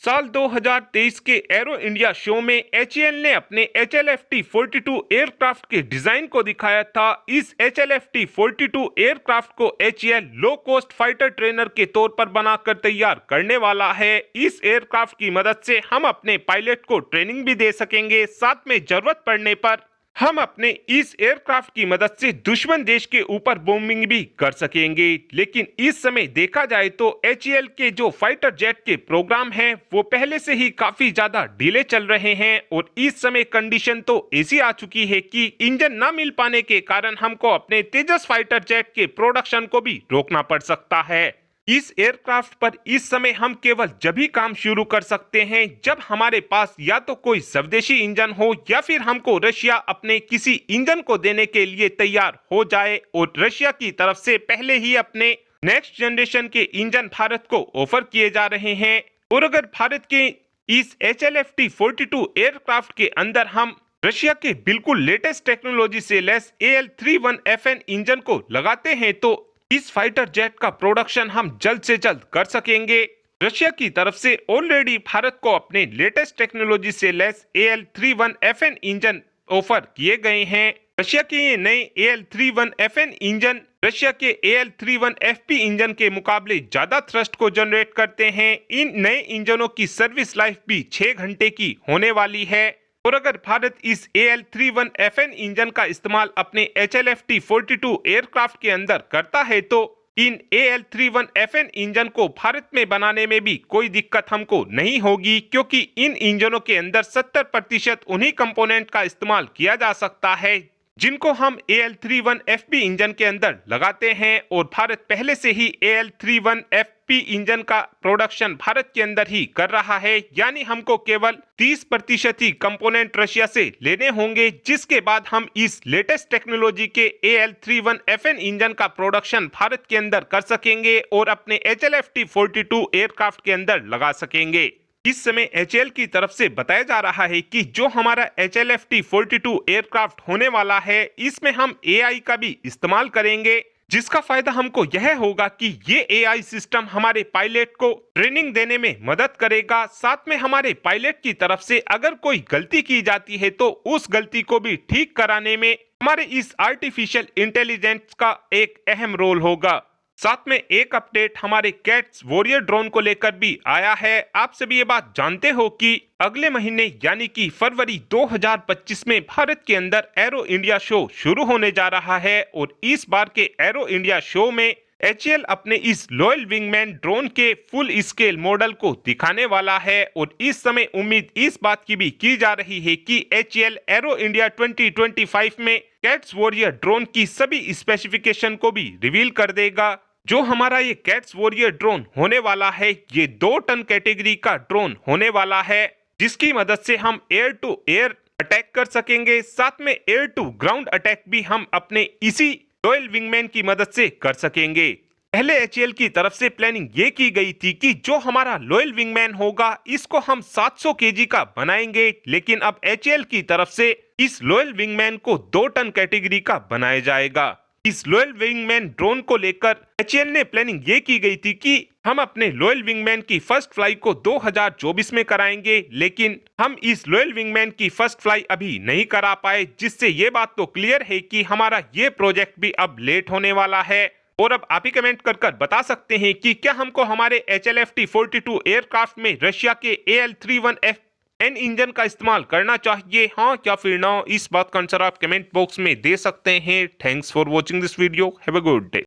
साल 2023 के arrow India show में एचएएल ने अपने HLFT-42 एयरक्राफ्ट के डिजाइन को दिखाया था। इस HLFT-42 एयरक्राफ्ट को HAL low cost fighter trainer के तौर पर बनाकर तैयार करने वाला है। इस एयरक्राफ्ट की मदद से हम अपने पायलट को ट्रेनिंग भी दे सकेंगे, साथ में जरूरत पड़ने पर हम अपने इस एयरक्राफ्ट की मदद से दुश्मन देश के ऊपर बॉम्बिंग भी कर सकेंगे। लेकिन इस समय देखा जाए तो एचएएल के जो फाइटर जेट के प्रोग्राम हैं वो पहले से ही काफी ज्यादा डिले चल रहे हैं और इस समय कंडीशन तो ऐसी आ चुकी है कि इंजन ना मिल पाने के कारण हमको अपने तेजस फाइटर जेट के प्रोडक्शन को भी रोकना पड़ सकता है। इस एयरक्राफ्ट पर इस समय हम केवल जब ही काम शुरू कर सकते हैं जब हमारे पास या तो कोई स्वदेशी इंजन हो या फिर हमको रशिया अपने किसी इंजन को देने के लिए तैयार हो जाए और रशिया की तरफ से पहले ही अपने नेक्स्ट जनरेशन के इंजन भारत को ऑफर किए जा रहे हैं। और अगर भारत के इस HLFT-42 एयरक्राफ्ट के अंदर हम रशिया के बिल्कुल लेटेस्ट टेक्नोलॉजी से लेस AL-31FN इंजन को लगाते हैं तो इस फाइटर जेट का प्रोडक्शन हम जल्द से जल्द कर सकेंगे। रशिया की तरफ से ऑलरेडी भारत को अपने लेटेस्ट टेक्नोलॉजी से लेस AL-31FN इंजन ऑफर किए गए हैं। रशिया के ये नए AL-31FN इंजन रशिया के AL-31FP इंजन के मुकाबले ज्यादा थ्रस्ट को जनरेट करते हैं। इन नए इंजनों की सर्विस लाइफ भी 6 घंटे की होने वाली है। और अगर भारत इस AL-31FN इंजन का इस्तेमाल अपने HLFT-42 एयरक्राफ्ट के अंदर करता है तो इन AL-31FN इंजन को भारत में बनाने में भी कोई दिक्कत हमको नहीं होगी, क्योंकि इन इंजनों के अंदर 70% उन्हीं कंपोनेंट का इस्तेमाल किया जा सकता है जिनको हम AL-31FP इंजन के अंदर लगाते हैं। और भारत पहले से ही AL-31FP इंजन का प्रोडक्शन भारत के अंदर ही कर रहा है, यानी हमको केवल 30% ही कंपोनेंट रशिया से लेने होंगे, जिसके बाद हम इस लेटेस्ट टेक्नोलॉजी के AL-31FN इंजन का प्रोडक्शन भारत के अंदर कर सकेंगे और अपने HLFT-42 एयरक्राफ्ट के अंदर लगा सकेंगे। इस समय एचएएल की तरफ से बताया जा रहा है कि जो हमारा HLFT-42 एयरक्राफ्ट होने वाला है इसमें हम AI का भी इस्तेमाल करेंगे, जिसका फायदा हमको यह होगा कि ये AI सिस्टम हमारे पायलट को ट्रेनिंग देने में मदद करेगा। साथ में हमारे पायलट की तरफ से अगर कोई गलती की जाती है तो उस गलती को भी ठीक कराने में हमारे इस आर्टिफिशियल इंटेलिजेंस का एक अहम रोल होगा। साथ में एक अपडेट हमारे कैट्स वॉरियर ड्रोन को लेकर भी आया है। आप सभी ये बात जानते हो कि अगले महीने यानी कि फरवरी 2025 में भारत के अंदर एरो इंडिया शो शुरू होने जा रहा है और इस बार के एरो इंडिया शो में एचएएल अपने इस लॉयल विंगमैन ड्रोन के फुल स्केल मॉडल को दिखाने वाला है। और इस समय उम्मीद इस बात की भी की जा रही है कि एचएएल एरो इंडिया 2025 में कैट्स वॉरियर ड्रोन की सभी स्पेसिफिकेशन को भी रिवील कर देगा। जो हमारा ये कैट्स वॉरियर ड्रोन होने वाला है ये 2 टन कैटेगरी का ड्रोन होने वाला है, जिसकी मदद से हम एयर टू एयर अटैक कर सकेंगे। साथ में एयर टू ग्राउंड अटैक भी हम अपने इसी रॉयल विंगमैन की मदद से कर सकेंगे। पहले एचएएल की तरफ से प्लानिंग ये की गई थी कि जो हमारा रॉयल विंगमैन होगा इसको हम 700 केजी का बनाएंगे, लेकिन अब एचएएल की तरफ से इस रॉयल विंगमैन को 2 टन कैटेगरी का बनाया जाएगा। इस रॉयल विंगमैन ड्रोन को लेकर एचएएल ने प्लानिंग ये की गई थी कि हम अपने रॉयल विंगमैन की फर्स्ट फ्लाई को 2024 में कराएंगे, लेकिन हम इस रॉयल विंगमैन की फर्स्ट फ्लाई अभी नहीं करा पाए, जिससे ये बात तो क्लियर है कि हमारा ये प्रोजेक्ट भी अब लेट होने वाला है। और अब आप ही कमेंट कर बता सकते हैं कि क्या हमको हमारे HLFT-42 एयरक्राफ्ट में रशिया के AL-31FN इंजन का इस्तेमाल करना चाहिए, हाँ या फिर ना? इस बात का आंसर आप कमेंट बॉक्स में दे सकते हैं। Thanks for watching this video. Have a good day.